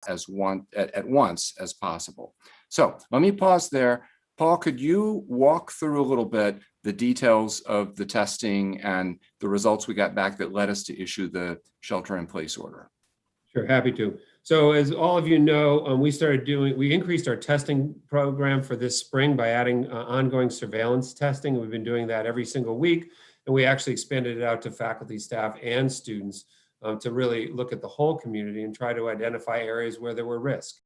at once as possible. So let me pause there. Paul, could you walk through a little bit the details of the testing and the results we got back that led us to issue the shelter-in-place order? Sure, happy to. So as all of you know, we increased our testing program for this spring by adding ongoing surveillance testing. We've been doing that every single week, and we actually expanded it out to faculty, staff, and students to really look at the whole community and try to identify areas where there were risks.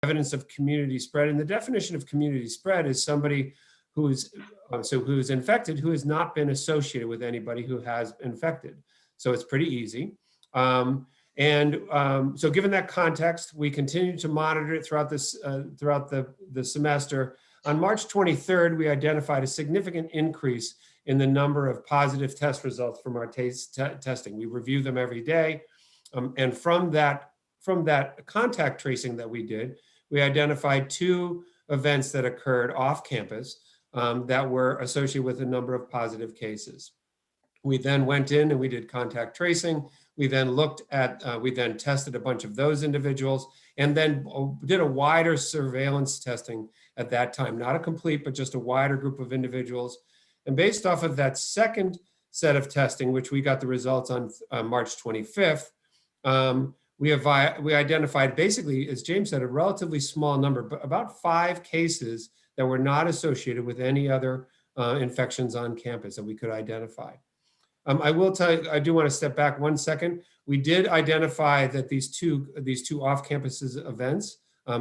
Evidence of community spread, and the definition of community spread is somebody who's infected who has not been associated with anybody who has infected. So it's pretty easy. So given that context, we continue to monitor it throughout the semester. On March 23rd, we identified a significant increase in the number of positive test results from our testing. We review them every day. And from that contact tracing that we did, we identified 2 events that occurred off campus that were associated with a number of positive cases. We then went in and we did contact tracing. We then tested a bunch of those individuals and then did a wider surveillance testing at that time, not a complete, but just a wider group of individuals. And based off of that second set of testing, which we got the results on March 25th, we identified basically, as James said, a relatively small number, but about 5 cases that were not associated with any other infections on campus that we could identify. I will tell you, I do want to step back 1 second. We did identify that these two off-campus events,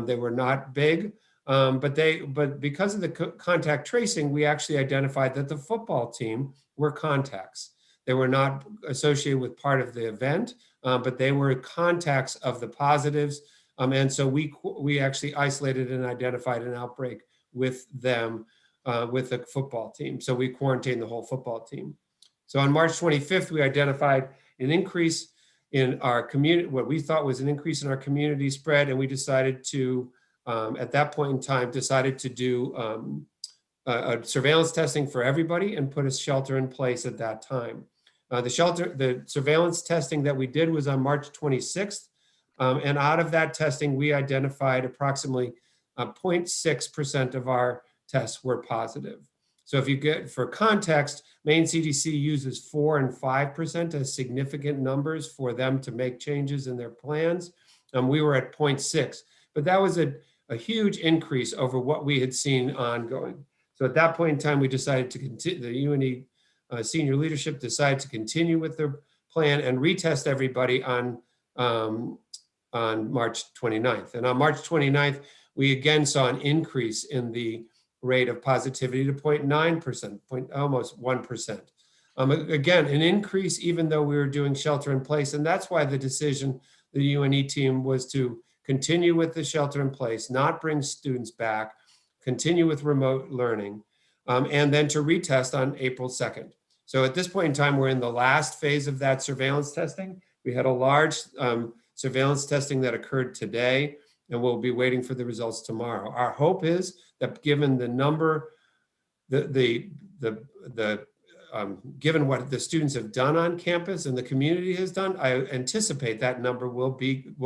they were not big, but because of the contact tracing, we actually identified that the football team were contacts. They were not associated with part of the event, but they were contacts of the positives. And so we actually isolated and identified an outbreak with them, with the football team. So we quarantined the whole football team. So on March 25th, we identified an increase in our community, what we thought was an increase in our community spread. And we decided to, at that point in time, decided to do a surveillance testing for everybody and put a shelter in place at that time. The surveillance testing that we did was on March 26th. And out of that testing, we identified approximately 0.6% of our tests were positive. So if you get, for context, Maine CDC uses 4 and 5% as significant numbers for them to make changes in their plans. We were at 0.6, but that was a huge increase over what we had seen ongoing. So at that point in time, we decided to continue, the UNE senior leadership decided to continue with their plan and retest everybody on March 29th. And on March 29th, we again saw an increase in the rate of positivity to 0.9%, almost 1%. Again, an increase even though we were doing shelter in place. And that's why the decision, the UNE team, was to continue with the shelter in place, not bring students back, continue with remote learning, and then to retest on April 2nd. So at this point in time, we're in the last phase of that surveillance testing. We had a large surveillance testing that occurred today, and we'll be waiting for the results tomorrow. Our hope is that given the number, given what the students have done on campus and the community has done, I anticipate that number will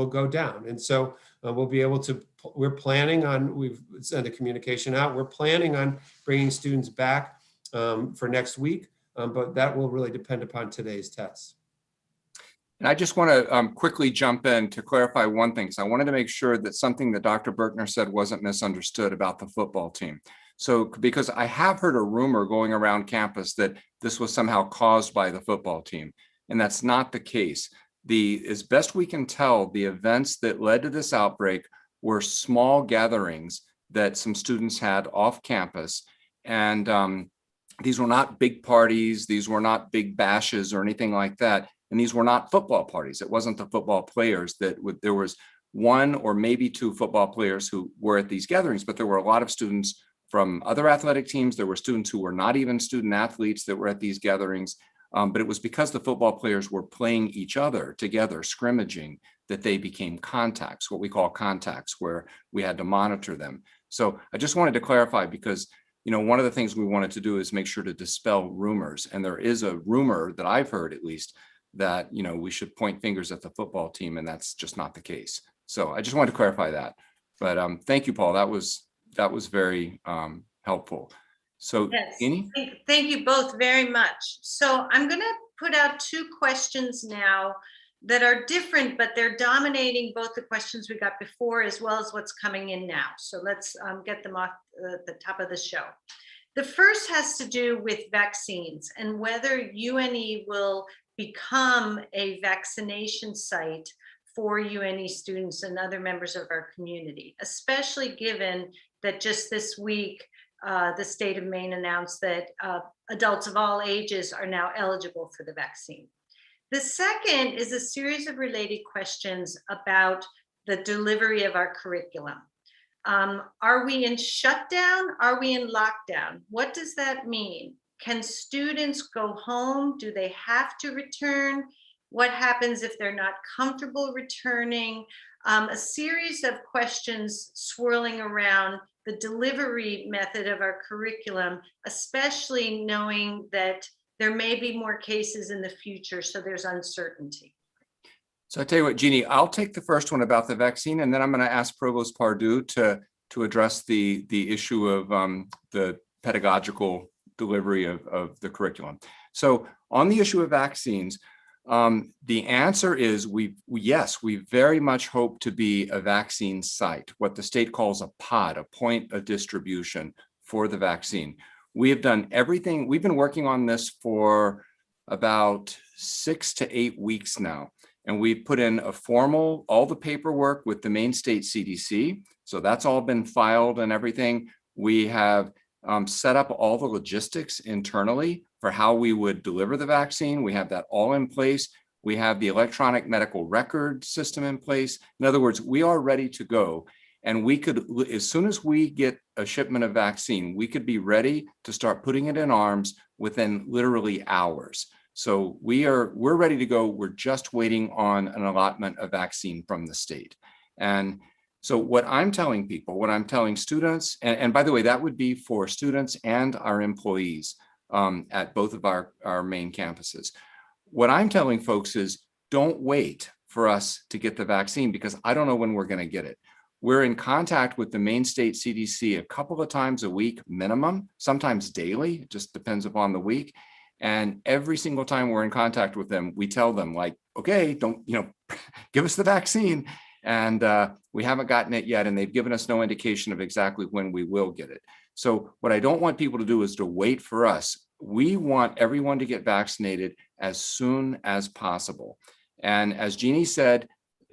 go down. And so we'll be able to, we're planning on, we've sent a communication out, we're planning on bringing students back for next week, but that will really depend upon today's tests. And I just want to quickly jump in to clarify one thing, because I wanted to make sure that something that Dr. Berkner said wasn't misunderstood about the football team. So, because I have heard a rumor going around campus that this was somehow caused by the football team, and that's not the case. As best we can tell, the events that led to this outbreak were small gatherings that some students had off campus. And these were not big parties, these were not big bashes or anything like that. And these were not football parties. It wasn't the football players there was 1 or maybe 2 football players who were at these gatherings, but there were a lot of students from other athletic teams. There were students who were not even student athletes that were at these gatherings. But it was because the football players were playing each other together, scrimmaging, that they became contacts, what we call contacts, where we had to monitor them. So I just wanted to clarify, because one of the things we wanted to do is make sure to dispel rumors. And there is a rumor that I've heard, at least, that, you know, we should point fingers at the football team, and that's just not the case. So I just wanted to clarify that. But thank you, Paul. That was very helpful. So, Yes, Jeannie? thank you both very much. So I'm going to put out two questions now that are different, but they're dominating both the questions we got before as well as what's coming in now. So let's get them off the top of the show. The first has to do with vaccines and whether UNE will become a vaccination site for UNE students and other members of our community, especially given that just this week, the state of Maine announced that adults of all ages are now eligible for the vaccine. The second is a series of related questions about the delivery of our curriculum. Are we in shutdown? Are we in lockdown? What does that mean? Can students go home? Do they have to return? What happens if they're not comfortable returning? A series of questions swirling around the delivery method of our curriculum, especially knowing that there may be more cases in the future, so there's uncertainty. So I tell you what, Jeannie, I'll take the first one about the vaccine, and then I'm going to ask Provost Pardue to address the issue of the pedagogical delivery of the curriculum. So on the issue of vaccines, the answer is yes, we very much hope to be a vaccine site, what the state calls a pod, a point of distribution for the vaccine. We have done everything. We've been working on this for about 6 to 8 weeks now. And we've put in all the paperwork with the Maine State CDC. So that's all been filed and everything. We have set up all the logistics internally for how we would deliver the vaccine. We have that all in place. We have the electronic medical record system in place. In other words, we are ready to go. And we could, as soon as we get a shipment of vaccine, we could be ready to start putting it in arms within literally hours. So we're ready to go. We're just waiting on an allotment of vaccine from the state. And so what I'm telling people, what I'm telling students, and by the way, that would be for students and our employees at both of our main campuses. What I'm telling folks is don't wait for us to get the vaccine because I don't know when we're going to get it. We're in contact with the Maine State CDC a couple of times a week minimum, sometimes daily, it just depends upon the week. And every single time we're in contact with them, we tell them like, okay, don't, give us the vaccine. And we haven't gotten it yet. And they've given us no indication of exactly when we will get it. So what I don't want people to do is to wait for us. We want everyone to get vaccinated as soon as possible. And as Jeannie said,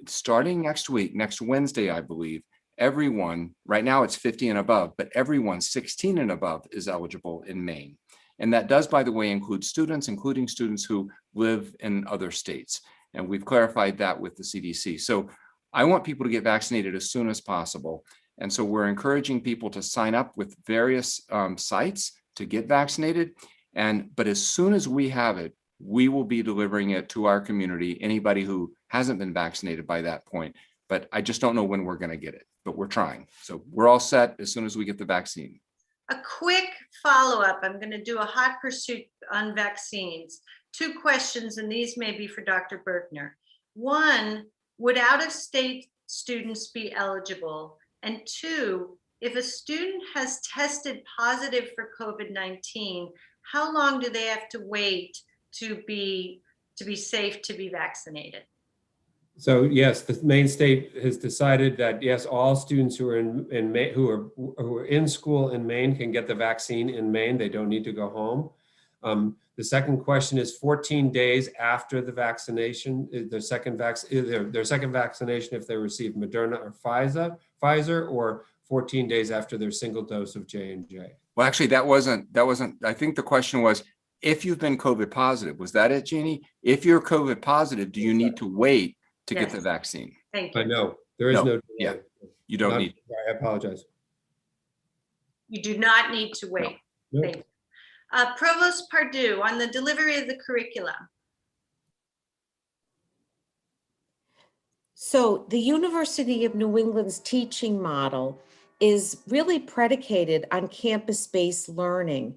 starting next week, next Wednesday, I believe, everyone, right now it's 50 and above, but everyone 16 and above is eligible in Maine. And that does, by the way, include students, including students who live in other states. And we've clarified that with the CDC. So I want people to get vaccinated as soon as possible. And so we're encouraging people to sign up with various sites to get vaccinated. But as soon as we have it, we will be delivering it to our community, anybody who hasn't been vaccinated by that point. But I just don't know when we're going to get it, but we're trying. So we're all set as soon as we get the vaccine. A quick follow-up. I'm going to do a hot pursuit on vaccines. Two questions, and these may be for Dr. Berkner. One, would out-of-state students be eligible? And two, if a student has tested positive for COVID-19, how long do they have to wait to be safe to be vaccinated? So yes, the Maine State has decided that yes, all students who are in Maine, who are in school in Maine can get the vaccine in Maine. They don't need to go home. The second question is 14 days after the vaccination, their second vaccination if they receive Moderna or Pfizer, or 14 days after their single dose of J&J. Well, actually, that wasn't. I think the question was, if you've been COVID positive, was that it, Jeannie? If you're COVID positive, do you need to wait to get the vaccine? Thank you. I know there is no delay. Yeah, you don't need. I apologize. You do not need to wait. No. Thank you. Provost Pardue, on the delivery of the curriculum. So the University of New England's teaching model is really predicated on campus-based learning.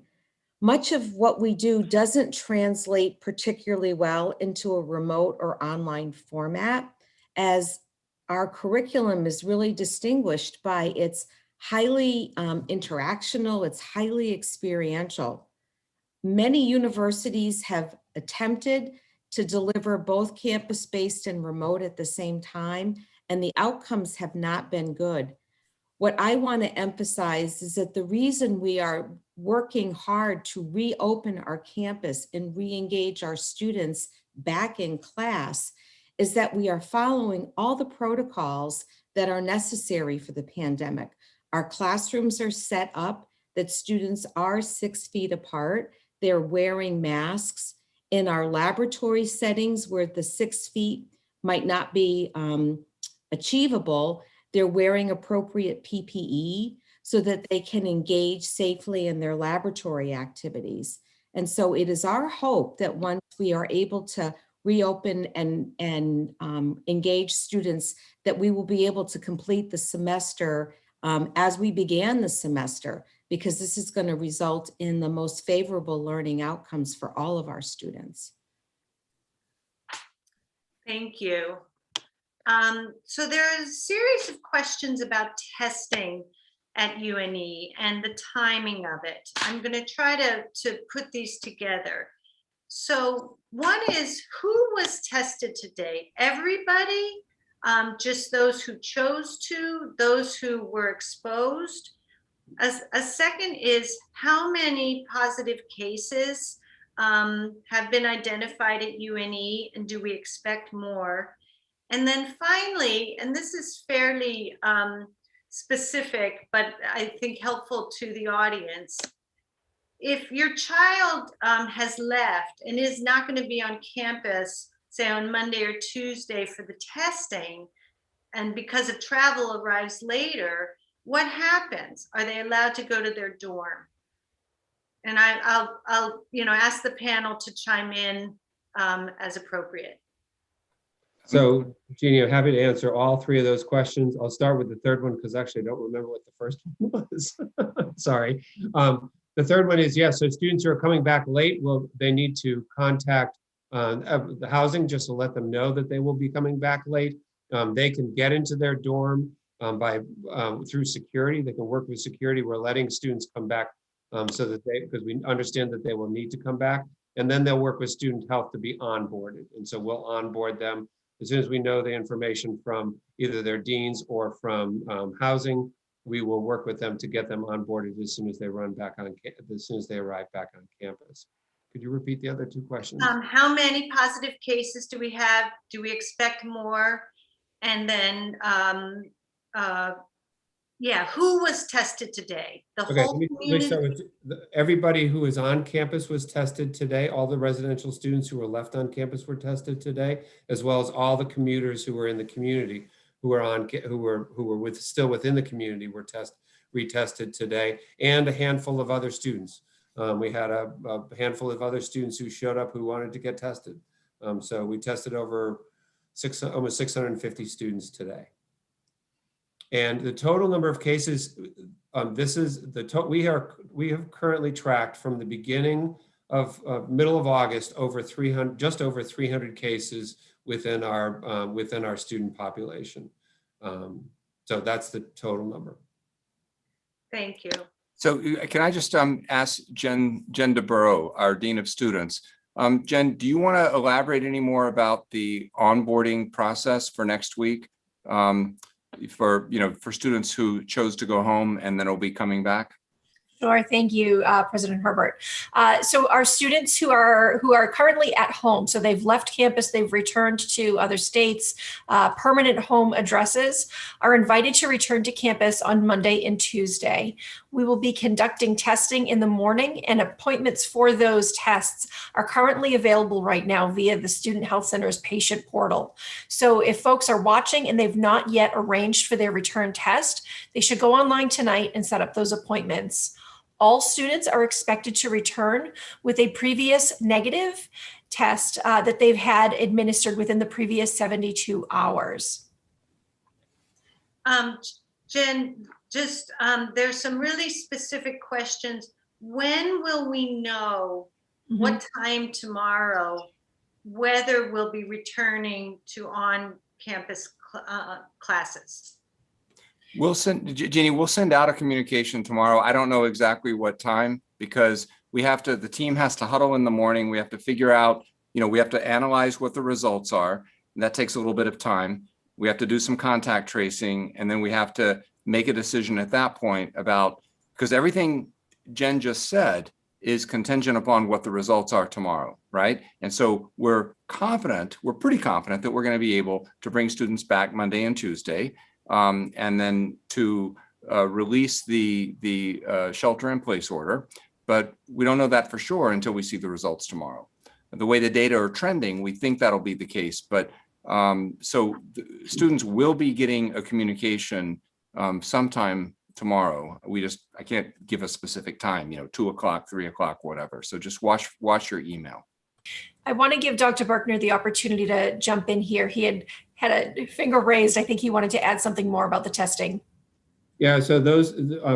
Much of what we do doesn't translate particularly well into a remote or online format, as our curriculum is really distinguished by its highly interactional, it's highly experiential. Many universities have attempted to deliver both campus-based and remote at the same time, and the outcomes have not been good. What I want to emphasize is that the reason we are working hard to reopen our campus and re-engage our students back in class is that we are following all the protocols that are necessary for the pandemic. Our classrooms are set up that students are 6 feet apart. They're wearing masks. In our laboratory settings where the 6 feet might not be achievable, they're wearing appropriate PPE so that they can engage safely in their laboratory activities. And so it is our hope that once we are able to reopen and engage students, that we will be able to complete the semester as we began the semester, because this is going to result in the most favorable learning outcomes for all of our students. Thank you. So there are a series of questions about testing at UNE and the timing of it. I'm going to try to put these together. So one is, who was tested today? Everybody? Just those who chose to, those who were exposed? A second is, how many positive cases have been identified at UNE, and do we expect more? And then finally, and this is fairly specific, but I think helpful to the audience, if your child has left and is not going to be on campus, say on Monday or Tuesday for the testing, and because of travel arrives later, what happens? Are they allowed to go to their dorm? And I'll ask the panel to chime in as appropriate. So, Jeannie, I'm happy to answer all three of those questions. I'll start with the third one because actually I don't remember what the first one was. Sorry. The third one is, yes, so students who are coming back late, well, they need to contact the housing just to let them know that they will be coming back late. They can get into their dorm through security. They can work with security. We're letting students come back so that because we understand that they will need to come back. And then they'll work with student health to be onboarded. And so we'll onboard them as soon as we know the information from either their deans or from housing. We will work with them to get them onboarded as soon as they arrive back on campus. Could you repeat the other two questions? How many positive cases do we have? Do we expect more? And then, who was tested today? The whole community? Let me start with everybody who is on campus was tested today. All the residential students who were left on campus were tested today, as well as all the commuters who were in the community who were still within the community were retested today, and a handful of other students. We had a handful of other students who showed up who wanted to get tested. So we tested over almost 650 students today. And the total number of cases, this is we have currently tracked from the beginning of middle of August just over 300 cases within our student population. So that's the total number. Thank you. So can I just ask Jen DeBurrow, our Dean of Students. Jen, do you want to elaborate any more about the onboarding process for next week? For students who chose to go home and then will be coming back? Sure. Thank you, President Herbert. So our students who are currently at home, so they've left campus, they've returned to other states, permanent home addresses, are invited to return to campus on Monday and Tuesday. We will be conducting testing in the morning, and appointments for those tests are currently available right now via the Student Health Center's patient portal. So if folks are watching and they've not yet arranged for their return test, they should go online tonight and set up those appointments. All students are expected to return with a previous negative test that they've had administered within the previous 72 hours. Jen, just there's some really specific questions. when will we know what time tomorrow, whether we'll be returning to on-campus classes? We'll send, Jeannie, we'll send out a communication tomorrow. I don't know exactly what time because the team has to huddle in the morning. We have to figure out, we have to analyze what the results are. And that takes a little bit of time. We have to do some contact tracing, and then we have to make a decision at that point about, because everything Jen just said is contingent upon what the results are tomorrow, right? And so we're pretty confident that we're going to be able to bring students back Monday and Tuesday, and then to release the shelter in place order. But we don't know that for sure until we see the results tomorrow. The way the data are trending, we think that'll be the case. But so students will be getting a communication sometime tomorrow. I can't give a specific time, 2 o'clock, 3 o'clock, whatever. So just watch your email. I want to give Dr. Berkner the opportunity to jump in here. He had a finger raised. I think he wanted to add something more about the testing. Yeah, so those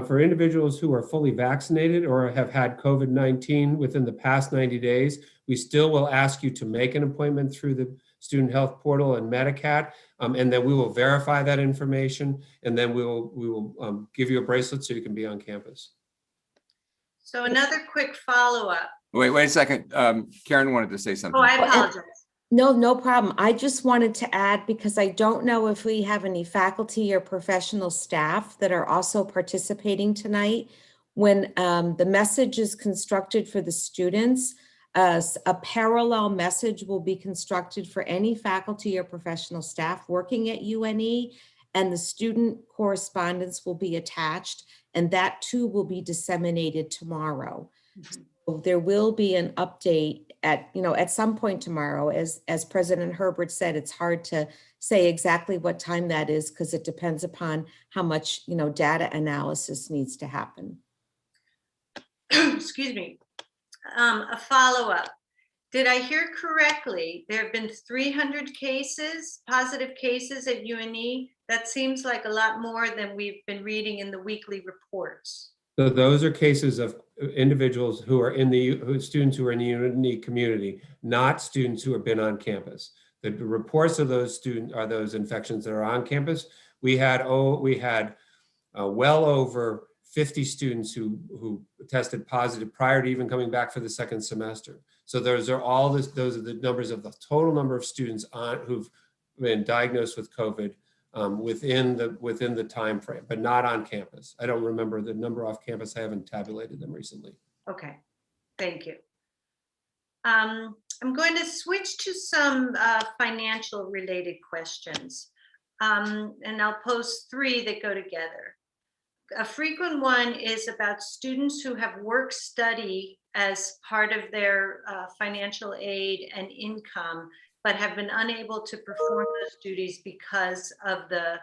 for individuals who are fully vaccinated or have had COVID-19 within the past 90 days, we still will ask you to make an appointment through the Student Health Portal and Medicat, and then we will verify that information, and then we will give you a bracelet so you can be on campus. So another quick follow-up. Wait a second. Karen wanted to say something. Oh, I apologize. No problem. I just wanted to add, because I don't know if we have any faculty or professional staff that are also participating tonight. When the message is constructed for the students, a parallel message will be constructed for any faculty or professional staff working at UNE, and the student correspondence will be attached, and that too will be disseminated tomorrow. So there will be an update at some point tomorrow. As President Herbert said, it's hard to say exactly what time that is because it depends upon how much data analysis needs to happen. Excuse me. A follow-up. Did I hear correctly? There have been 300 positive cases at UNE. That seems like a lot more than we've been reading in the weekly reports. So those are cases of individuals who are students who are in the UNE community, not students who have been on campus. The reports of those students are those infections that are on campus. We had well over 50 students who tested positive prior to even coming back for the second semester. So those are the numbers of the total number of students who've been diagnosed with COVID within the time frame, but not on campus. I don't remember the number off campus. I haven't tabulated them recently. Okay, thank you. I'm going to switch to some financial related questions, and I'll pose 3 that go together. A frequent one is about students who have work study as part of their financial aid and income, but have been unable to perform those duties because of the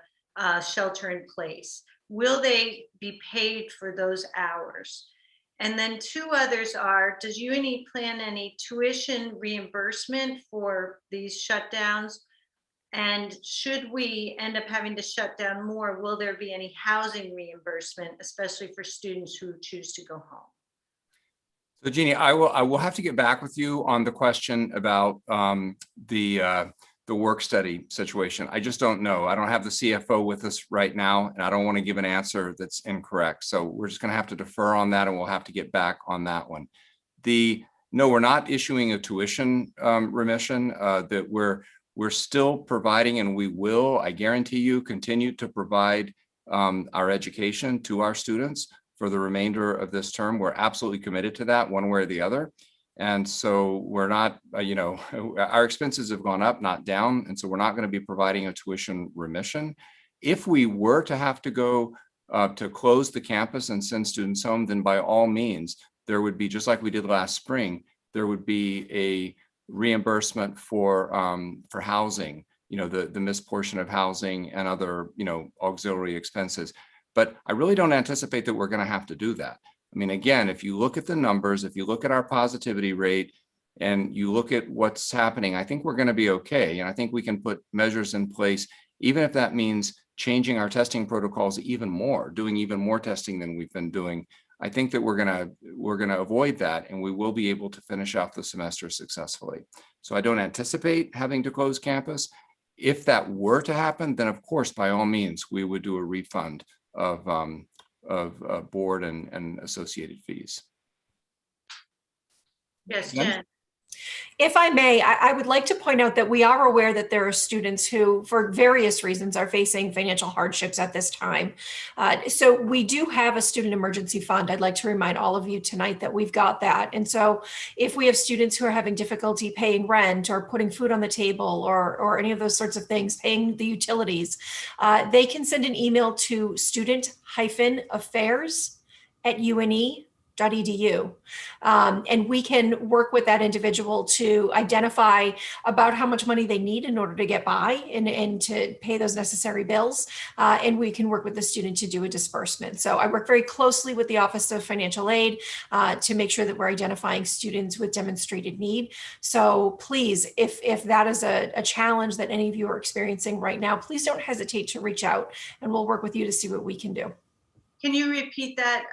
shelter in place. Will they be paid for those hours? And then 2 others are, does UNE plan any tuition reimbursement for these shutdowns? And should we end up having to shut down more, will there be any housing reimbursement, especially for students who choose to go home? So Jeannie, I will have to get back with you on the question about the work study situation. I just don't know. I don't have the CFO with us right now, and I don't want to give an answer that's incorrect. So we're just going to have to defer on that, and we'll have to get back on that one. No, we're not issuing a tuition remission. That we're still providing, and we will, I guarantee you, continue to provide our education to our students for the remainder of this term. We're absolutely committed to that one way or the other. And so we're not, our expenses have gone up, not down. And so we're not going to be providing a tuition remission. If we were to have to go to close the campus and send students home, then by all means, there would be, just like we did last spring, there would be a reimbursement for housing, the missed portion of housing and other, auxiliary expenses. But I really don't anticipate that we're going to have to do that. I mean, again, if you look at the numbers, if you look at our positivity rate and you look at what's happening, I think we're going to be okay. And I think we can put measures in place, even if that means changing our testing protocols even more, doing even more testing than we've been doing. I think that we're gonna avoid that, and we will be able to finish out the semester successfully. So I don't anticipate having to close campus. If that were to happen, then of course, by all means, we would do a refund of board and associated fees. Yes, Jen? Jen. If I may, I would like to point out that we are aware that there are students who, for various reasons, are facing financial hardships at this time. So we do have a student emergency fund. I'd like to remind all of you tonight that we've got that. And so if we have students who are having difficulty paying rent or putting food on the table or any of those sorts of things, paying the utilities, they can send an email to student-affairs@une.edu. And we can work with that individual to identify about how much money they need in order to get by and to pay those necessary bills. And we can work with the student to do a disbursement. So I work very closely with the Office of Financial Aid to make sure that we're identifying students with demonstrated need. So please, if that is a challenge that any of you are experiencing right now, please don't hesitate to reach out and we'll work with you to see what we can do. Can you repeat that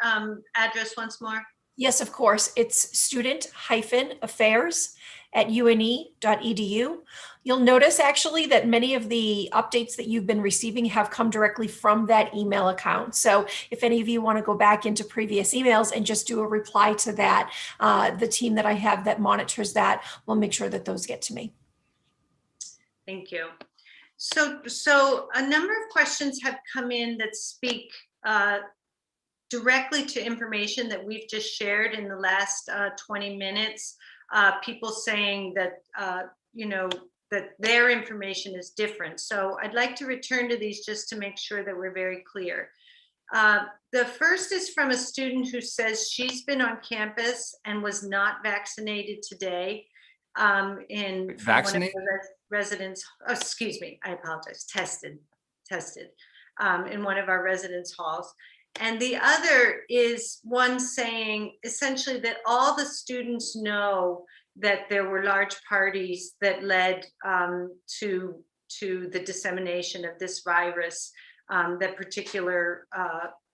address once more? Yes, of course. It's student-affairs@une.edu. You'll notice actually that many of the updates that you've been receiving have come directly from that email account. So if any of you want to go back into previous emails and just do a reply to that, the team that I have that monitors that will make sure that those get to me. Thank you. So a number of questions have come in that speak directly to information that we've just shared in the last 20 minutes. People saying that, that their information is different. So I'd like to return to these just to make sure that we're very clear. The first is from a student who says she's been on campus and was not vaccinated today. In Vaccinated? one of the residents, excuse me, I apologize, tested in one of our residence halls. And the other is one saying essentially that all the students know that there were large parties that led to the dissemination of this virus that particular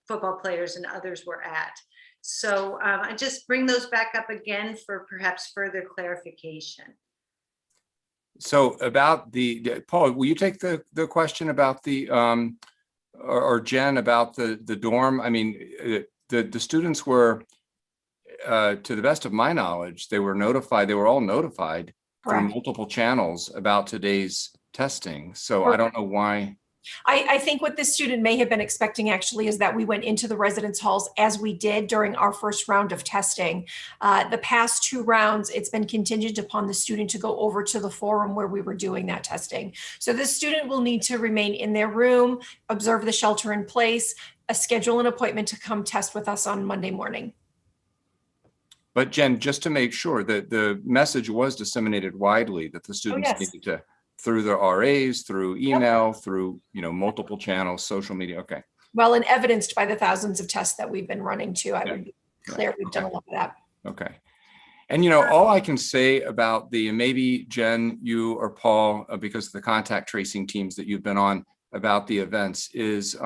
football players and others were at. So I just bring those back up again for perhaps further clarification. So about Paul, will you take the question about the or Jen about the dorm? I mean, the students were, to the best of my knowledge, they were notified. They were all notified through multiple channels about today's testing. So I don't know why. I think what this student may have been expecting actually is that we went into the residence halls as we did during our first round of testing. The past 2 rounds, it's been contingent upon the student to go over to the forum where we were doing that testing. So this student will need to remain in their room, observe the shelter in place, schedule an appointment to come test with us on Monday morning. But Jen, just to make sure that the message was disseminated widely, that the students needed to, through their RAs, through email, through multiple channels, social media. Okay. Well, and evidenced by the thousands of tests that we've been running too. I would be clear we've done a lot of that. Okay. And all I can say about maybe Jen, you or Paul, because of the contact tracing teams that you've been on about the events, is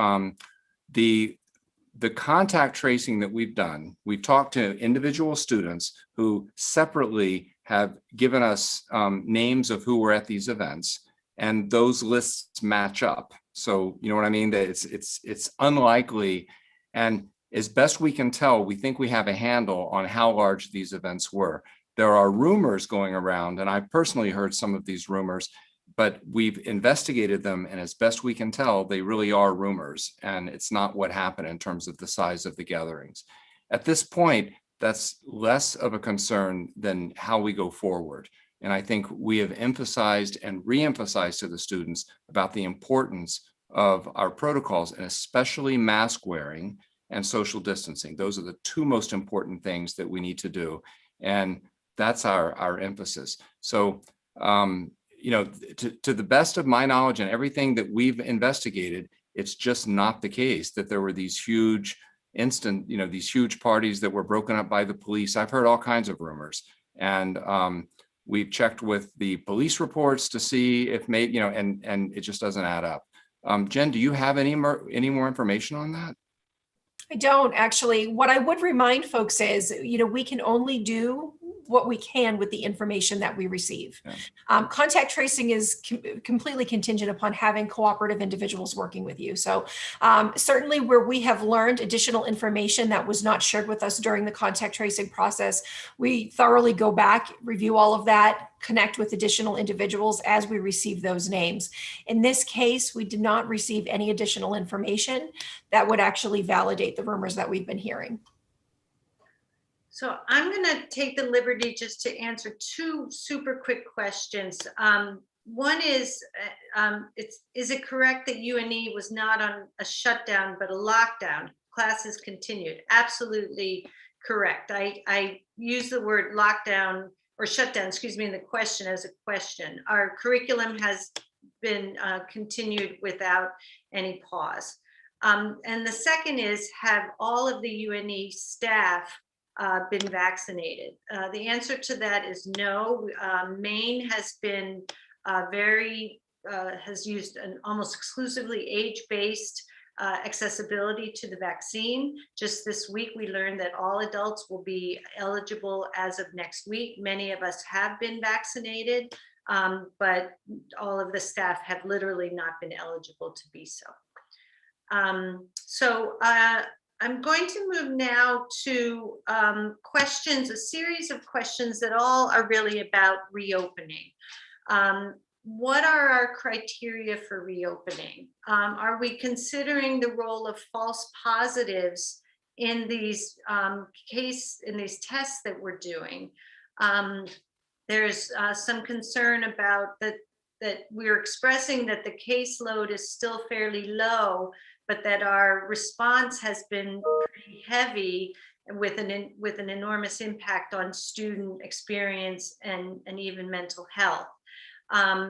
the contact tracing that we've done. We've talked to individual students who separately have given us names of who were at these events, and those lists match up. So you know what I mean? That it's unlikely, and as best we can tell, we think we have a handle on how large these events were. There are rumors going around, and I've personally heard some of these rumors, but we've investigated them, and as best we can tell, they really are rumors, and it's not what happened in terms of the size of the gatherings. At this point, that's less of a concern than how we go forward. And I think we have emphasized and re-emphasized to the students about the importance of our protocols, and especially mask wearing and social distancing. Those are the 2 most important things that we need to do. And that's our emphasis. So, to the best of my knowledge and everything that we've investigated, it's just not the case that there were these huge these huge parties that were broken up by the police. I've heard all kinds of rumors, and we've checked with the police reports to see if maybe, and it just doesn't add up. Jen, do you have any more information on that? I don't actually. What I would remind folks is, we can only do what we can with the information that we receive. Yeah. Contact tracing is completely contingent upon having cooperative individuals working with you. So certainly where we have learned additional information that was not shared with us during the contact tracing process, we thoroughly go back, review all of that, connect with additional individuals as we receive those names. In this case, we did not receive any additional information that would actually validate the rumors that we've been hearing. So I'm going to take the liberty just to answer two super quick questions. One is it correct that UNE was not on a shutdown, but a lockdown? Classes continued. Absolutely correct. I use the word lockdown or shutdown, excuse me, in the question as a question. Our curriculum has been continued without any pause. And the second is, have all of the UNE staff been vaccinated? The answer to that is no. Maine has been has used an almost exclusively age-based accessibility to the vaccine. Just this week, we learned that all adults will be eligible as of next week. Many of us have been vaccinated, but all of the staff have literally not been eligible to be so. I'm going to move now to questions, a series of questions that all are really about reopening. What are our criteria for reopening? Are we considering the role of false positives in these tests that we're doing? There's some concern about that we're expressing that the caseload is still fairly low, but that our response has been pretty heavy with an enormous impact on student experience and even mental health.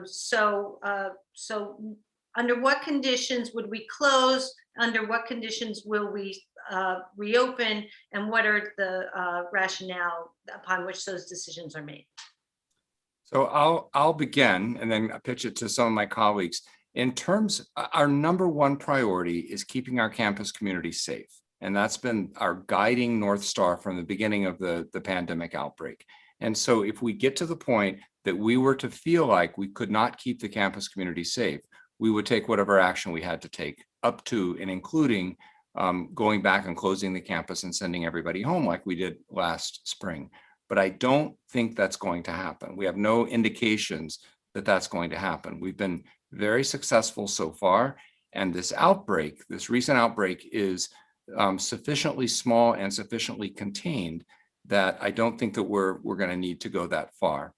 So under what conditions would we close? Under what conditions will we reopen? And what are the rationale upon which those decisions are made? So I'll begin and then pitch it to some of my colleagues. In terms, our number one priority is keeping our campus community safe. And that's been our guiding North Star from the beginning of the pandemic outbreak. And so if we get to the point that we were to feel like we could not keep the campus community safe, we would take whatever action we had to take, up to and including going back and closing the campus and sending everybody home like we did last spring. But I don't think that's going to happen. We have no indications that that's going to happen. We've been very successful so far. And this recent outbreak is sufficiently small and sufficiently contained that I don't think that we're going to need to go that far.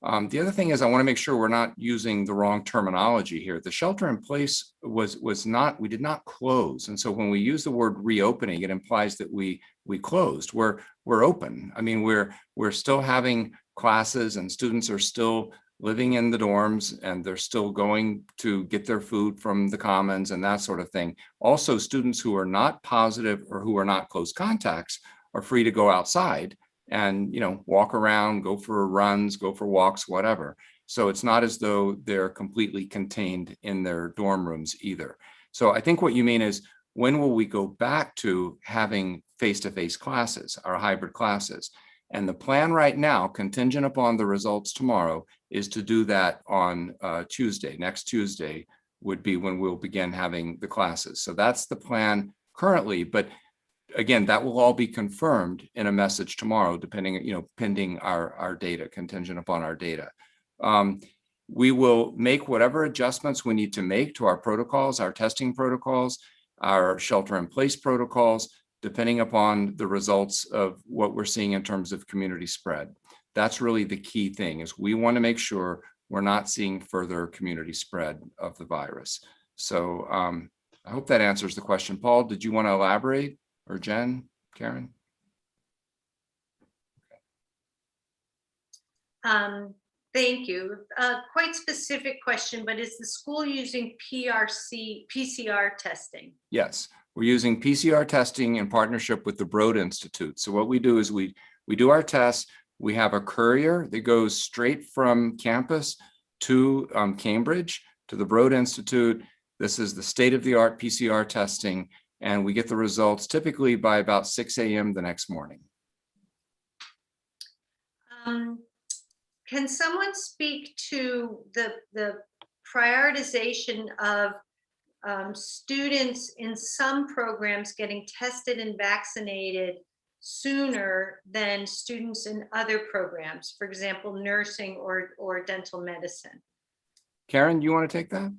The other thing is I want to make sure we're not using the wrong terminology here. The shelter in place we did not close. And so when we use the word reopening, it implies that we closed. We're open. I mean, we're still having classes and students are still living in the dorms and they're still going to get their food from the commons and that sort of thing. Also, students who are not positive or who are not close contacts are free to go outside and, walk around, go for runs, go for walks, whatever. So it's not as though they're completely contained in their dorm rooms either. So I think what you mean is, when will we go back to having face-to-face classes, our hybrid classes? And the plan right now, contingent upon the results tomorrow, is to do that on Tuesday. Next Tuesday would be when we'll begin having the classes. So that's the plan currently. But again, that will all be confirmed in a message tomorrow, pending our data, contingent upon our data. We will make whatever adjustments we need to make to our protocols, our testing protocols, our shelter-in-place protocols, depending upon the results of what we're seeing in terms of community spread. That's really the key thing, is we want to make sure we're not seeing further community spread of the virus. So I hope that answers the question. Paul, did you want to elaborate? Or Jen, Karen? Thank you. Quite specific question, but is the school using PCR testing? Yes, we're using PCR testing in partnership with the Broad Institute. So what we do is we do our tests. We have a courier that goes straight from campus to Cambridge, to the Broad Institute. This is the state-of-the-art PCR testing. And we get the results typically by about 6 a.m. the next morning. Can someone speak to the prioritization of students in some programs getting tested and vaccinated sooner than students in other programs, for example, nursing or dental medicine? Karen, you want to take that?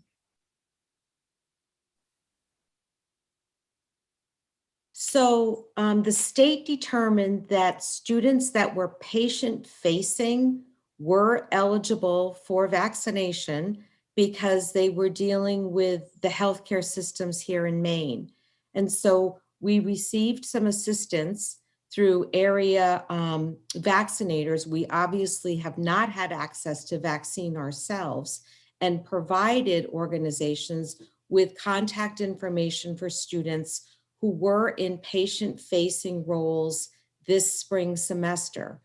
So the state determined that students that were patient-facing were eligible for vaccination because they were dealing with the healthcare systems here in Maine. And so we received some assistance through area vaccinators. We obviously have not had access to vaccine ourselves, and provided organizations with contact information for students who were in patient-facing roles this spring semester.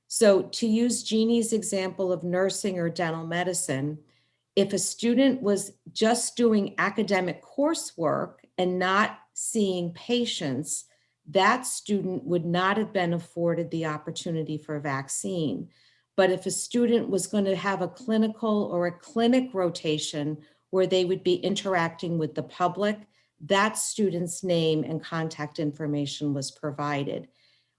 So to use Jeannie's example of nursing or dental medicine, if a student was just doing academic coursework and not seeing patients, that student would not have been afforded the opportunity for a vaccine. But if a student was going to have a clinical or a clinic rotation where they would be interacting with the public, that student's name and contact information was provided.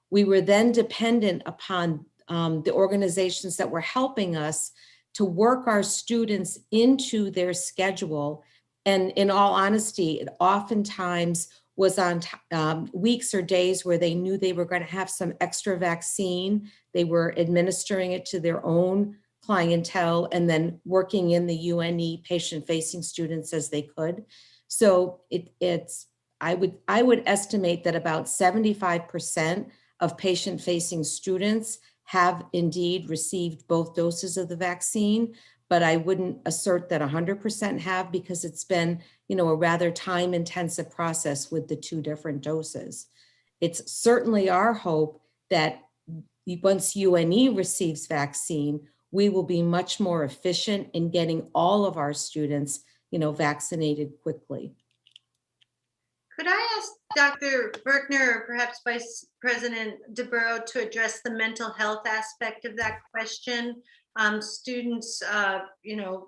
We were then dependent upon the organizations that were helping us to work our students into their schedule. And in all honesty, it oftentimes was on weeks or days where they knew they were going to have some extra vaccine. They were administering it to their own clientele and then working in the UNE patient-facing students as they could. So I would estimate that about 75% of patient-facing students have indeed received both doses of the vaccine, but I wouldn't assert that 100% have, because it's been, a rather time-intensive process with the 2 different doses. It's certainly our hope that once UNE receives vaccine, we will be much more efficient in getting all of our students, vaccinated quickly. Could I ask Dr. Berkner or perhaps Vice President DeBurrow to address the mental health aspect of that question? Students,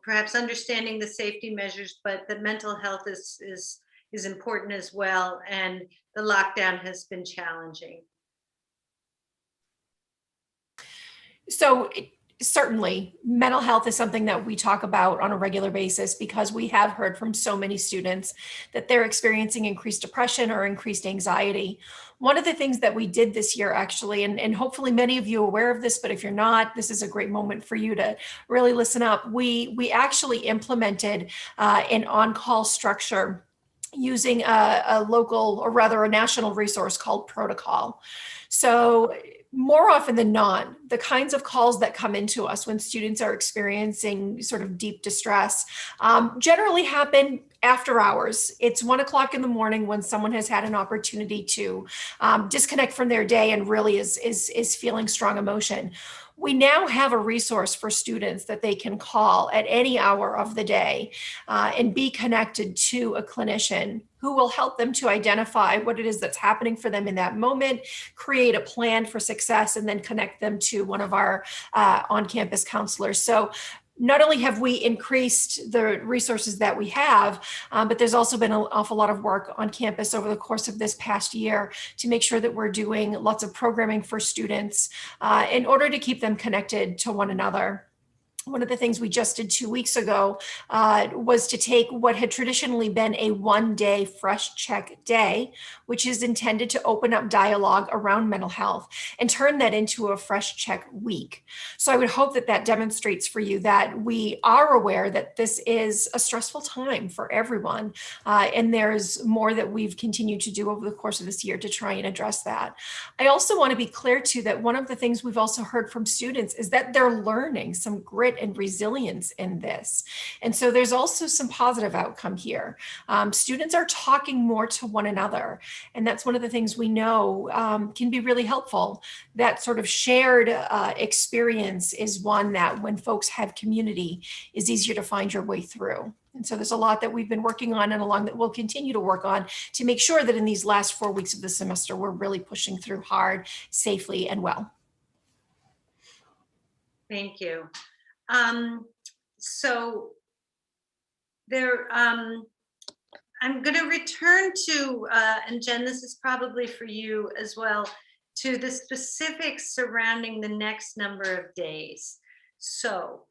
perhaps understanding the safety measures, but the mental health is important as well, and the lockdown has been challenging. So certainly, mental health is something that we talk about on a regular basis because we have heard from so many students that they're experiencing increased depression or increased anxiety. One of the things that we did this year, actually, and hopefully many of you are aware of this, but if you're not, this is a great moment for you to really listen up. We actually implemented an on-call structure using a local, or rather a national resource called Protocol. So more often than not, the kinds of calls that come into us when students are experiencing sort of deep distress generally happen after hours. It's 1 o'clock in the morning when someone has had an opportunity to disconnect from their day and really is feeling strong emotion. We now have a resource for students that they can call at any hour of the day and be connected to a clinician who will help them to identify what it is that's happening for them in that moment, create a plan for success, and then connect them to one of our on-campus counselors. So not only have we increased the resources that we have, but there's also been an awful lot of work on campus over the course of this past year to make sure that we're doing lots of programming for students in order to keep them connected to one another. One of the things we just did 2 weeks ago was to take what had traditionally been a 1-day fresh check day, which is intended to open up dialogue around mental health, and turn that into a fresh check week. So I would hope that that demonstrates for you that we are aware that this is a stressful time for everyone. And there's more that we've continued to do over the course of this year to try and address that. I also want to be clear too that one of the things we've also heard from students is that they're learning some grit and resilience in this. And so there's also some positive outcome here. Students are talking more to one another. And that's one of the things we know can be really helpful. That sort of shared experience is one that when folks have community is easier to find your way through. And so there's a lot that we've been working on and along that we'll continue to work on to make sure that in these last 4 weeks of the semester, we're really pushing through hard, safely, and well. Thank you. So there, I'm going to return to, and Jen, this is probably for you as well, to the specifics surrounding the next number of days. So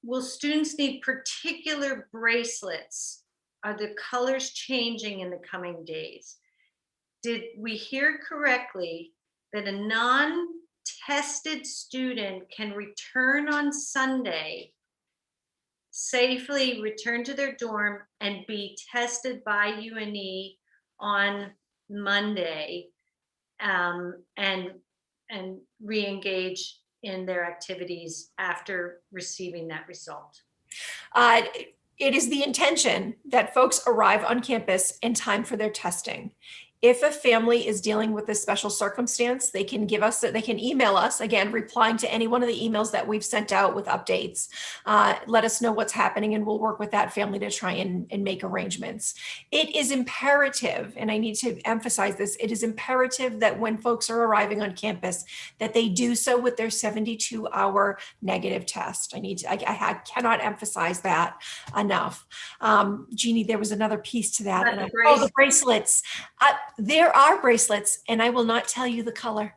will students need particular bracelets? Are the colors changing in the coming days? Did we hear correctly that a non-tested student can return on Sunday, safely return to their dorm and be tested by UNE on Monday, and re-engage in their activities after receiving that result? It is the intention that folks arrive on campus in time for their testing. If a family is dealing with a special circumstance, they can email us, again, replying to any one of the emails that we've sent out with updates. Let us know what's happening and we'll work with that family to try and make arrangements. It is imperative, and I need to emphasize this, it is imperative that when folks are arriving on campus, that they do so with their 72-hour negative test. I cannot emphasize that enough. Jeannie, there was another piece to that. The bracelets. There are bracelets, and I will not tell you the color.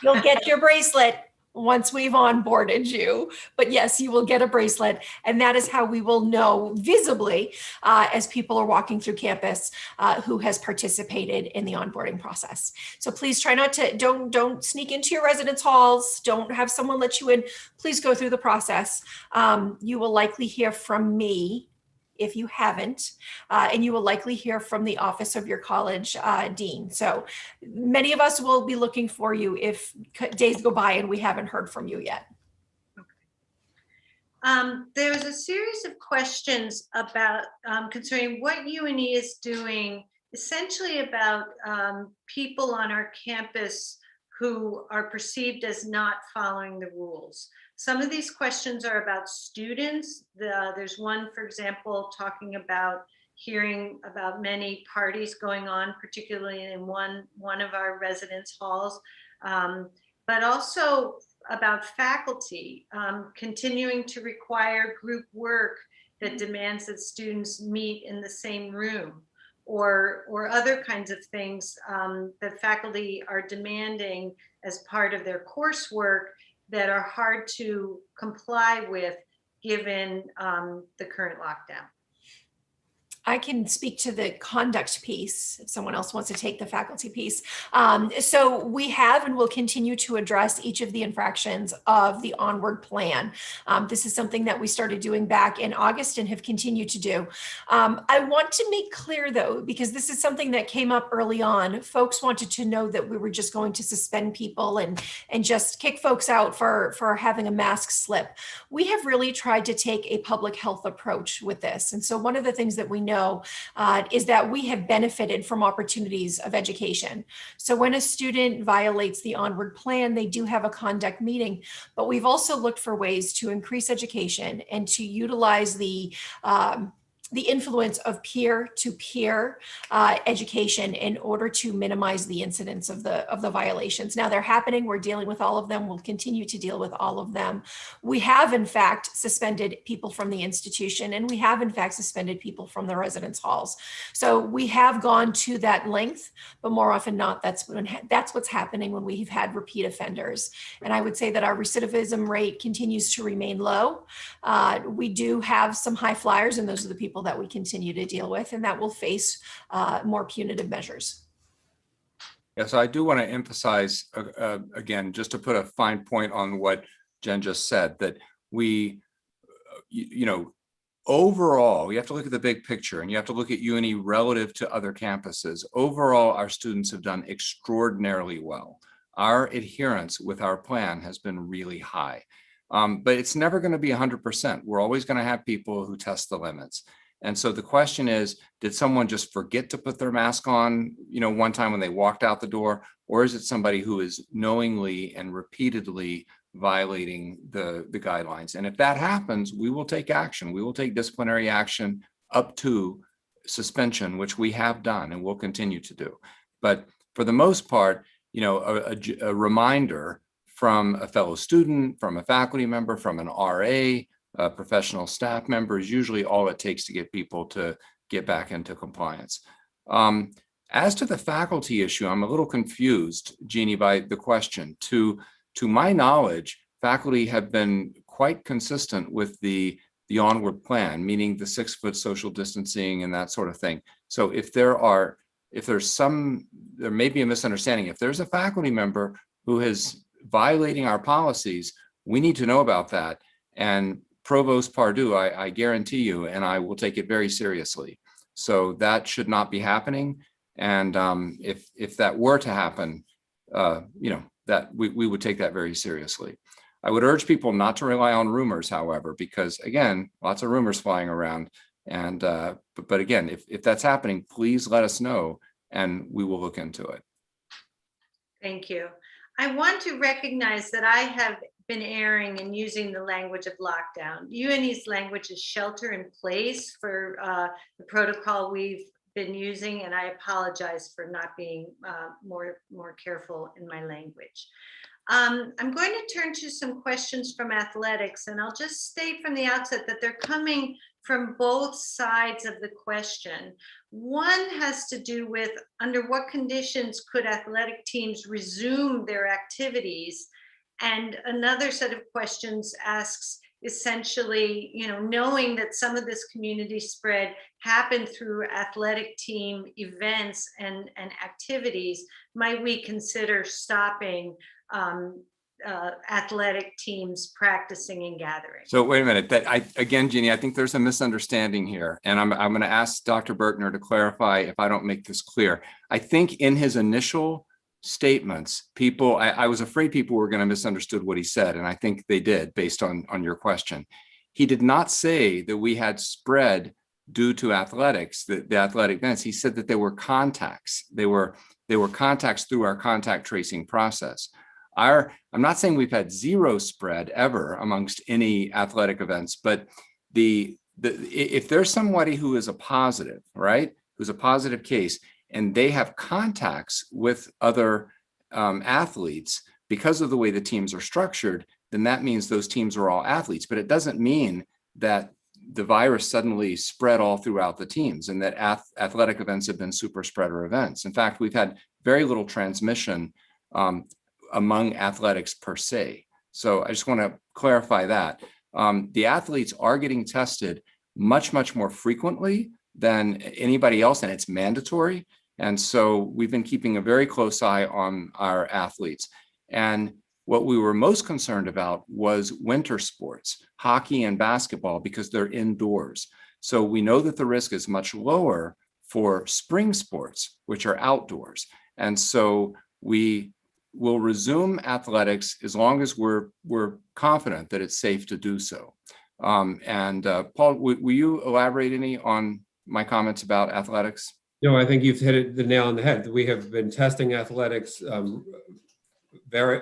You'll get your bracelet once we've onboarded you. But yes, you will get a bracelet. And that is how we will know visibly as people are walking through campus who has participated in the onboarding process. So please try not to, don't sneak into your residence halls. Don't have someone let you in. Please go through the process. You will likely hear from me if you haven't, and you will likely hear from the office of your college dean. So many of us will be looking for you if days go by and we haven't heard from you yet. There's a series of questions about concerning what UNE is doing, essentially about people on our campus who are perceived as not following the rules. Some of these questions are about students. There's one, for example, talking about hearing about many parties going on, particularly in one of our residence halls, but also about faculty continuing to require group work that demands that students meet in the same room, or other kinds of things that faculty are demanding as part of their coursework that are hard to comply with given the current lockdown. I can speak to the conduct piece if someone else wants to take the faculty piece. So we have and will continue to address each of the infractions of the Onward plan. This is something that we started doing back in August and have continued to do. I want to make clear though, because this is something that came up early on, folks wanted to know that we were just going to suspend people and just kick folks out for having a mask slip. We have really tried to take a public health approach with this. And so one of the things that we know is that we have benefited from opportunities of education. So when a student violates the Onward plan, they do have a conduct meeting, but we've also looked for ways to increase education and to utilize the influence of peer-to-peer education in order to minimize the incidence of the violations. Now they're happening, we're dealing with all of them, we'll continue to deal with all of them. We have in fact suspended people from the institution, and we have in fact suspended people from the residence halls. So we have gone to that length, but more often not, that's what's happening when we've had repeat offenders. And I would say that our recidivism rate continues to remain low. We do have some high flyers, and those are the people that we continue to deal with, and that will face more punitive measures. Yes, I do want to emphasize again, just to put a fine point on what Jen just said, that we, overall, you have to look at the big picture and you have to look at UNE relative to other campuses. Overall, our students have done extraordinarily well. Our adherence with our plan has been really high, but it's never going to be 100%. We're always going to have people who test the limits. And so the question is, did someone just forget to put their mask on, one time when they walked out the door, or is it somebody who is knowingly and repeatedly violating the guidelines. And if that happens, we will take action. We will take disciplinary action up to suspension, which we have done and will continue to do. But for the most part, a reminder from a fellow student, from a faculty member, from an RA, a professional staff member is usually all it takes to get people to get back into compliance. As to the faculty issue, I'm a little confused, Jeannie, by the question. To my knowledge, faculty have been quite consistent with the Onward plan, meaning the 6-foot social distancing and that sort of thing. So if there may be a misunderstanding. If there's a faculty member who is violating our policies, we need to know about that. And Provost Pardue, I guarantee you, and I will take it very seriously. So that should not be happening. And if that were to happen, that we would take that very seriously. I would urge people not to rely on rumors, however, because again, lots of rumors flying around. And but again, if that's happening, please let us know and we will look into it. Thank you. I want to recognize that I have been erring in using the language of lockdown. UNE's language is shelter in place for the protocol we've been using, and I apologize for not being more careful in my language. I'm going to turn to some questions from athletics, and I'll just state from the outset that they're coming from both sides of the question. One has to do with under what conditions could athletic teams resume their activities? And another set of questions asks essentially, knowing that some of this community spread happened through athletic team events and activities, might we consider stopping athletic teams practicing and gathering? So wait a minute. Again, Jeannie, I think there's a misunderstanding here, and I'm going to ask Dr. Berkner to clarify if I don't make this clear. I think in his initial statements, I was afraid people were going to misunderstood what he said, and I think they did based on your question. He did not say that we had spread due to athletics, the athletic events. He said that there were contacts. They were contacts through our contact tracing process. I'm not saying we've had zero spread ever amongst any athletic events, but if there's somebody who is a positive, right, who's a positive case, and they have contacts with other athletes because of the way the teams are structured, then that means those teams are all athletes. But it doesn't mean that the virus suddenly spread all throughout the teams and that athletic events have been super spreader events. In fact, we've had very little transmission among athletics per se. So I just want to clarify that. The athletes are getting tested much, much more frequently than anybody else, and it's mandatory. And so we've been keeping a very close eye on our athletes. And what we were most concerned about was winter sports, hockey and basketball, because they're indoors. So we know that the risk is much lower for spring sports, which are outdoors. And so we will resume athletics as long as we're confident that it's safe to do so. Paul, will you elaborate any on my comments about athletics? No, I think you've hit the nail on the head. We have been testing athletics very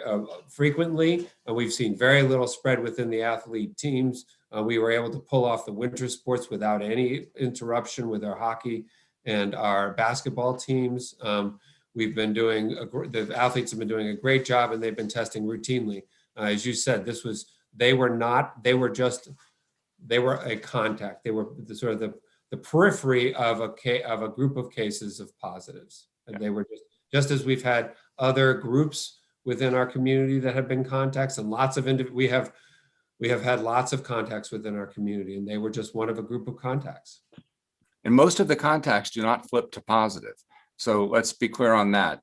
frequently, and we've seen very little spread within the athlete teams. We were able to pull off the winter sports without any interruption with our hockey and our basketball teams. We've been doing, the athletes have been doing a great job, and they've been testing routinely. As you said, they were a contact. They were the periphery of a group of cases of positives. And they were just as we've had other groups within our community that have been contacts, and we have had lots of contacts within our community, and they were just one of a group of contacts. And most of the contacts do not flip to positive. So let's be clear on that,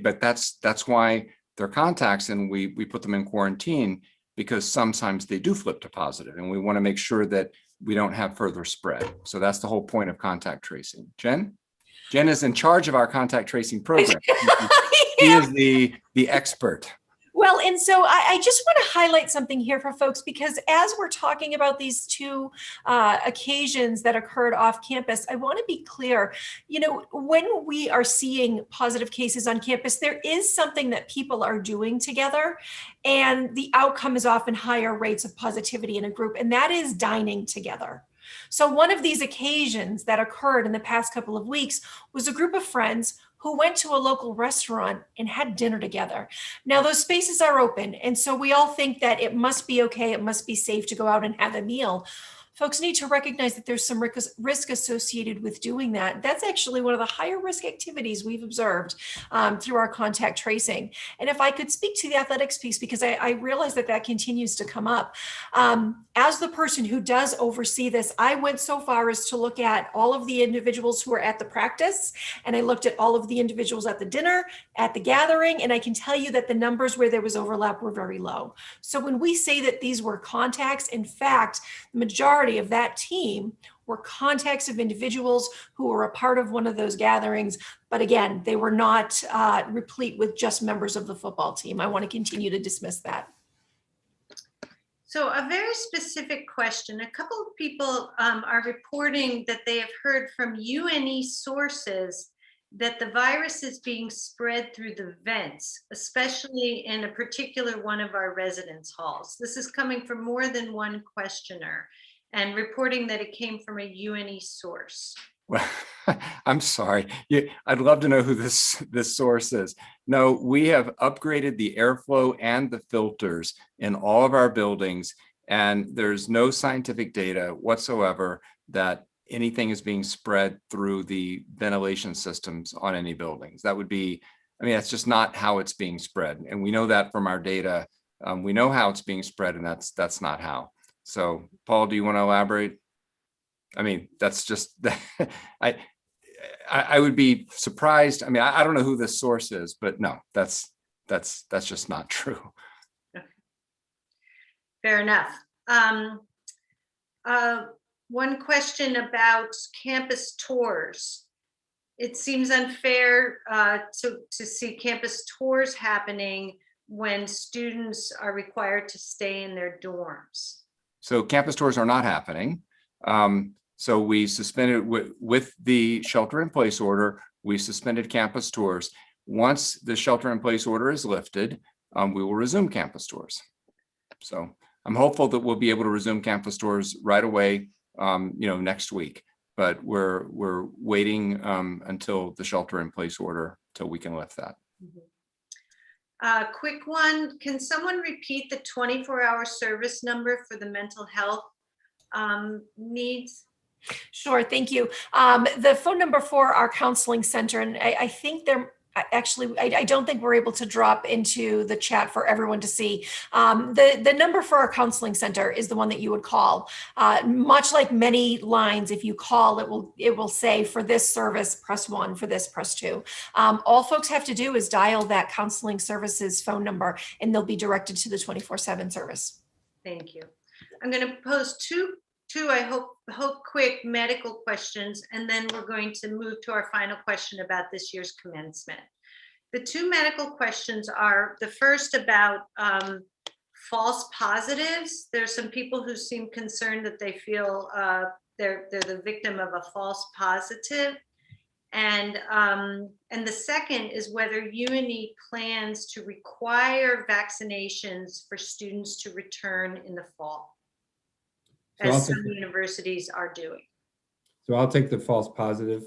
but that's why they're contacts, and we put them in quarantine because sometimes they do flip to positive, and we want to make sure that we don't have further spread. So that's the whole point of contact tracing. Jen is in charge of our contact tracing program. She is the expert. Well, and so I just want to highlight something here for folks, because as we're talking about these two occasions that occurred off campus, I want to be clear, when we are seeing positive cases on campus, there is something that people are doing together, and the outcome is often higher rates of positivity in a group, and that is dining together. So one of these occasions that occurred in the past couple of weeks was a group of friends who went to a local restaurant and had dinner together. Now, those spaces are open, and so we all think that it must be okay, it must be safe to go out and have a meal. Folks need to recognize that there's some risk associated with doing that. That's actually one of the higher risk activities we've observed through our contact tracing. And if I could speak to the athletics piece, because I realize that continues to come up. As the person who does oversee this, I went so far as to look at all of the individuals who were at the practice, and I looked at all of the individuals at the dinner, at the gathering, and I can tell you that the numbers where there was overlap were very low. So when we say that these were contacts, in fact, the majority of that team were contacts of individuals who were a part of one of those gatherings. But again, they were not replete with just members of the football team. I want to continue to dismiss that. So a very specific question. A couple of people are reporting that they have heard from UNE sources that the virus is being spread through the vents, especially in a particular one of our residence halls. This is coming from more than one questioner and reporting that it came from a UNE source. Well, I'm sorry. I'd love to know who this source is. No, we have upgraded the airflow and the filters in all of our buildings, and there's no scientific data whatsoever that anything is being spread through the ventilation systems on any buildings. That would be, that's just not how it's being spread. And we know that from our data. We know how it's being spread, and that's not how. So, Paul, do you want to elaborate? That's just, I would be surprised. I don't know who this source is, but no, that's just not true. Fair enough. One question about campus tours. It seems unfair to see campus tours happening when students are required to stay in their dorms. So campus tours are not happening. So we suspended with the shelter-in-place order, we suspended campus tours. Once the shelter-in-place order is lifted, we will resume campus tours. So I'm hopeful that we'll be able to resume campus tours right away, next week. But we're waiting until the shelter-in-place order till we can lift that. Quick one, can someone repeat the 24-hour service number for the mental health needs? Sure, thank you. The phone number for our counseling center, and I think they're actually, I don't think we're able to drop into the chat for everyone to see. The number for our counseling center is the one that you would call. Much like many lines, if you call, it will say, for this service, press 1, for this, press 2. All folks have to do is dial that counseling services phone number, and they'll be directed to the 24/7 service. Thank you. I'm going to pose two I hope quick medical questions, and then we're going to move to our final question about this year's commencement. The two medical questions are, the first about false positives. There's some people who seem concerned that they feel they're the victim of a false positive. And the second is whether UNE plans to require vaccinations for students to return in the fall, as some universities are doing. So I'll take the false positive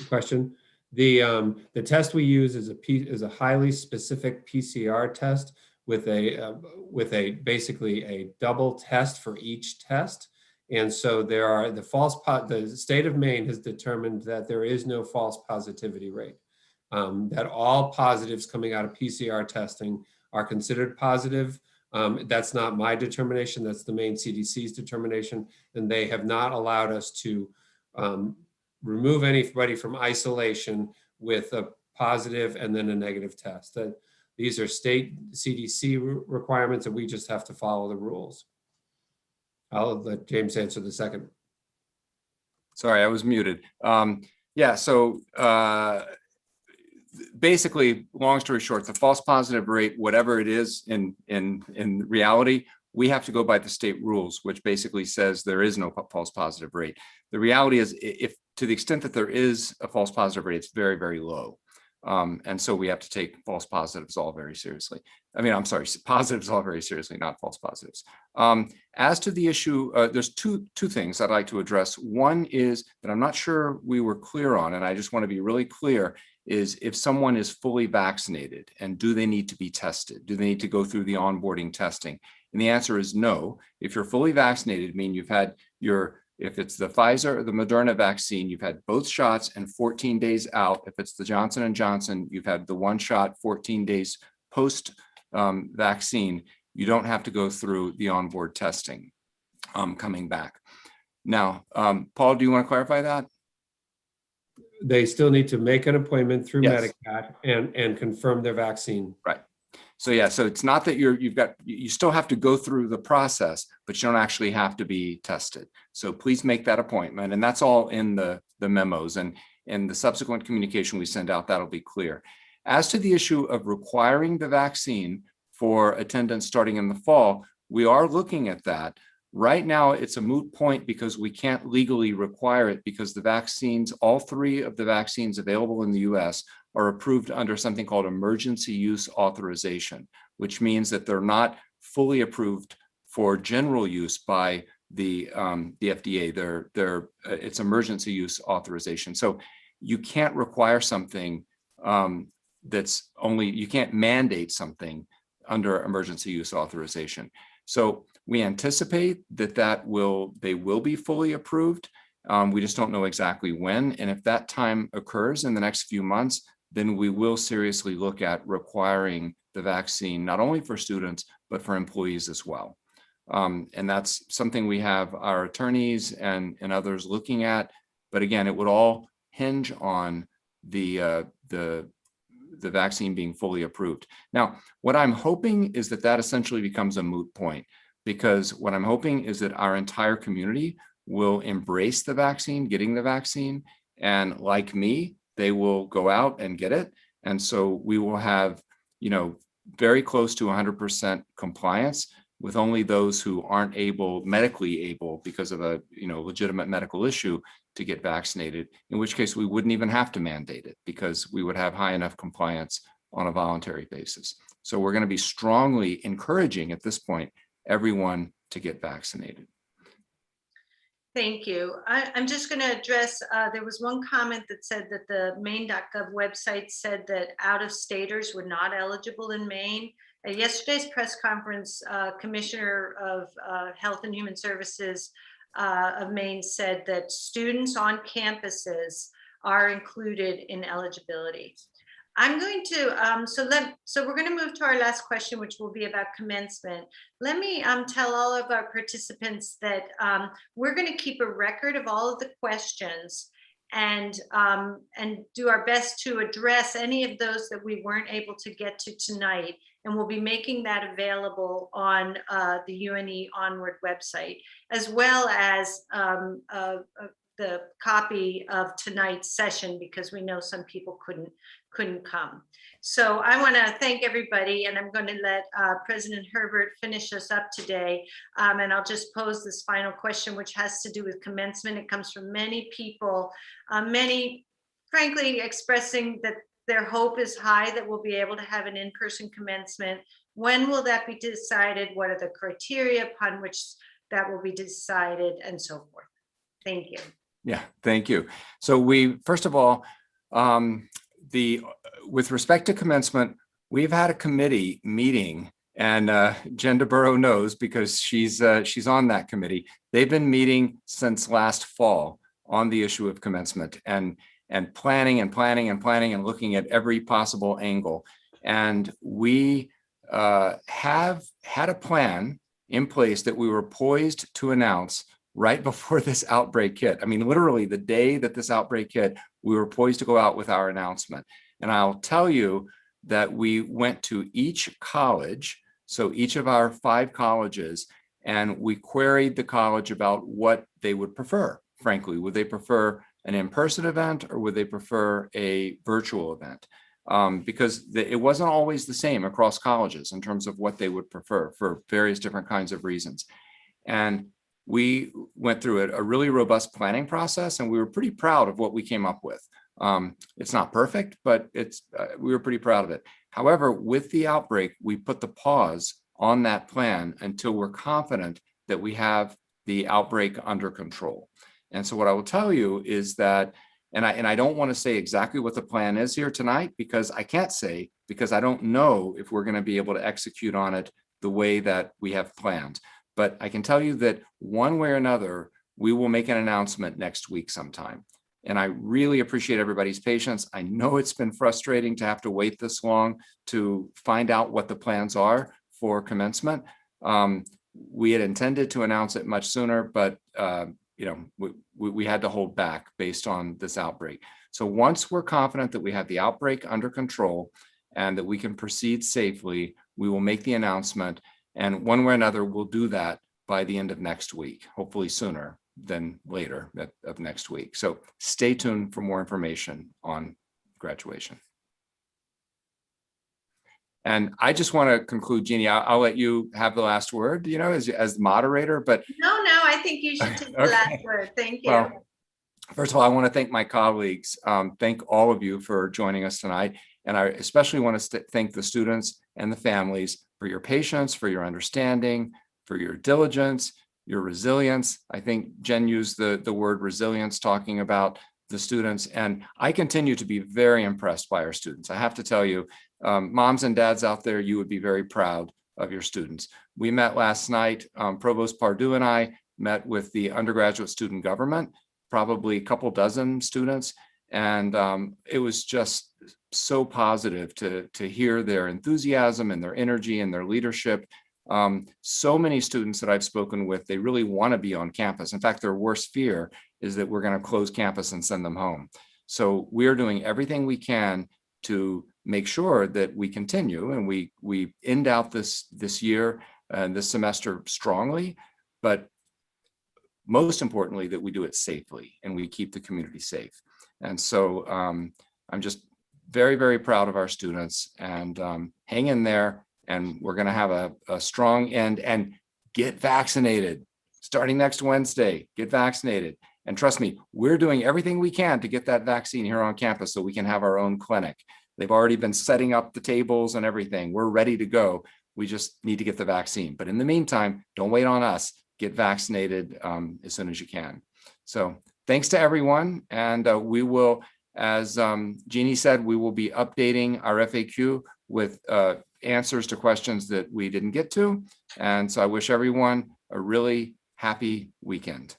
question. The test we use is a highly specific PCR test with a basically a double test for each test. And so there are the state of Maine has determined that there is no false positivity rate, that all positives coming out of PCR testing are considered positive. That's not my determination, that's the Maine CDC's determination, and they have not allowed us to remove anybody from isolation with a positive and then a negative test. These are state CDC requirements, and we just have to follow the rules. I'll let James answer the second. Sorry, I was muted. Yeah, so basically, long story short, the false positive rate, whatever it is in reality, we have to go by the state rules, which basically says there is no false positive rate. The reality is, if to the extent that there is a false positive rate, it's very, very low. And so we have to take false positives all very seriously. I mean, I'm sorry, positives all very seriously, not false positives. As to the issue, there's two things I'd like to address. One is that I'm not sure we were clear on, and I just want to be really clear, is if someone is fully vaccinated and do they need to be tested? Do they need to go through the onboarding testing? And the answer is no. If you're fully vaccinated, meaning you've had if it's the Pfizer or the Moderna vaccine, you've had both shots and 14 days out. If it's the Johnson & Johnson, you've had the one shot 14 days post vaccine. You don't have to go through the onboard testing coming back. Now, Paul, do you want to clarify that? They still need to make an appointment through Yes. Medicaid and confirm their vaccine. Right. So yeah, so it's not that you still have to go through the process, but you don't actually have to be tested. So please make that appointment, and that's all in the memos, and the subsequent communication we send out, that'll be clear. As to the issue of requiring the vaccine for attendance starting in the fall, we are looking at that. Right now, it's a moot point because we can't legally require it, because the vaccines, all three of the vaccines available in the US are approved under something called emergency use authorization, which means that they're not fully approved for general use by the FDA. It's emergency use authorization. So you can't require something you can't mandate something under emergency use authorization. So we anticipate that they will be fully approved. We just don't know exactly when. And if that time occurs in the next few months, then we will seriously look at requiring the vaccine, not only for students, but for employees as well. And that's something we have our attorneys and others looking at. But again, it would all hinge on the vaccine being fully approved. Now, what I'm hoping is that essentially becomes a moot point, because what I'm hoping is that our entire community will embrace the vaccine, getting the vaccine, and like me, they will go out and get it. And so we will have, very close to 100% compliance, with only those who aren't medically able because of a, legitimate medical issue to get vaccinated, in which case we wouldn't even have to mandate it, because we would have high enough compliance on a voluntary basis. So we're going to be strongly encouraging at this point everyone to get vaccinated. Thank you. I'm just going to address, there was one comment that said that the Maine.gov website said that out-of-staters were not eligible in Maine. At yesterday's press conference, Commissioner of Health and Human Services of Maine said that students on campuses are included in eligibility. I'm going to, so we're going to move to our last question, which will be about commencement. Let me tell all of our participants that we're going to keep a record of all of the questions and do our best to address any of those that we weren't able to get to tonight. And we'll be making that available on the UNE Onward website, as well as the copy of tonight's session, because we know some people couldn't come. So I want to thank everybody, and I'm going to let President Herbert finish us up today. And I'll just pose this final question, which has to do with commencement. It comes from many people, many frankly expressing that their hope is high that we'll be able to have an in-person commencement. When will that be decided? What are the criteria upon which that will be decided, and so forth? Thank you. Yeah, thank you. So first of all, with respect to commencement, we've had a committee meeting, and Jen DeBurrow knows because she's on that committee. They've been meeting since last fall on the issue of commencement and planning and looking at every possible angle. And we have had a plan in place that we were poised to announce right before this outbreak hit. I mean, literally the day that this outbreak hit, we were poised to go out with our announcement. And I'll tell you that we went to each college, so each of our 5 colleges, and we queried the college about what they would prefer. Frankly, would they prefer an in-person event or would they prefer a virtual event? because it wasn't always the same across colleges in terms of what they would prefer for various different kinds of reasons. And we went through a really robust planning process, and we were pretty proud of what we came up with. It's not perfect, but we were pretty proud of it. However, with the outbreak, we put the pause on that plan until we're confident that we have the outbreak under control. And so what I will tell you is that, and I don't want to say exactly what the plan is here tonight, because I can't say, because I don't know if we're going to be able to execute on it the way that we have planned. But I can tell you that one way or another, we will make an announcement next week sometime. And I really appreciate everybody's patience. I know it's been frustrating to have to wait this long to find out what the plans are for commencement. We had intended to announce it much sooner, but we had to hold back based on this outbreak. So once we're confident that we have the outbreak under control and that we can proceed safely, we will make the announcement. And one way or another, we'll do that by the end of next week, hopefully sooner than later of next week. So stay tuned for more information on graduation. And I just want to conclude, Jeannie, I'll let you have the last word, as moderator, but. No, I think you should take the last word. Thank you. Well, first of all, I want to thank my colleagues. Thank all of you for joining us tonight. And I especially want to thank the students and the families for your patience, for your understanding, for your diligence, your resilience. I think Jen used the word resilience talking about the students. And I continue to be very impressed by our students. I have to tell you, moms and dads out there, you would be very proud of your students. We met last night, Provost Pardue and I met with the undergraduate student government, probably a couple dozen students. And it was just so positive to hear their enthusiasm and their energy and their leadership. So many students that I've spoken with, they really want to be on campus. In fact, their worst fear is that we're going to close campus and send them home. So we're doing everything we can to make sure that we continue and we end out this year and this semester strongly, but most importantly, that we do it safely and we keep the community safe. And so I'm just very, very proud of our students, and hang in there, and we're going to have a strong end. And get vaccinated starting next Wednesday. Get vaccinated. And trust me, we're doing everything we can to get that vaccine here on campus so we can have our own clinic. They've already been setting up the tables and everything. We're ready to go. We just need to get the vaccine. But in the meantime, don't wait on us. Get vaccinated as soon as you can. So thanks to everyone. And we will, as Jeannie said, we will be updating our FAQ with answers to questions that we didn't get to. And so I wish everyone a really happy weekend.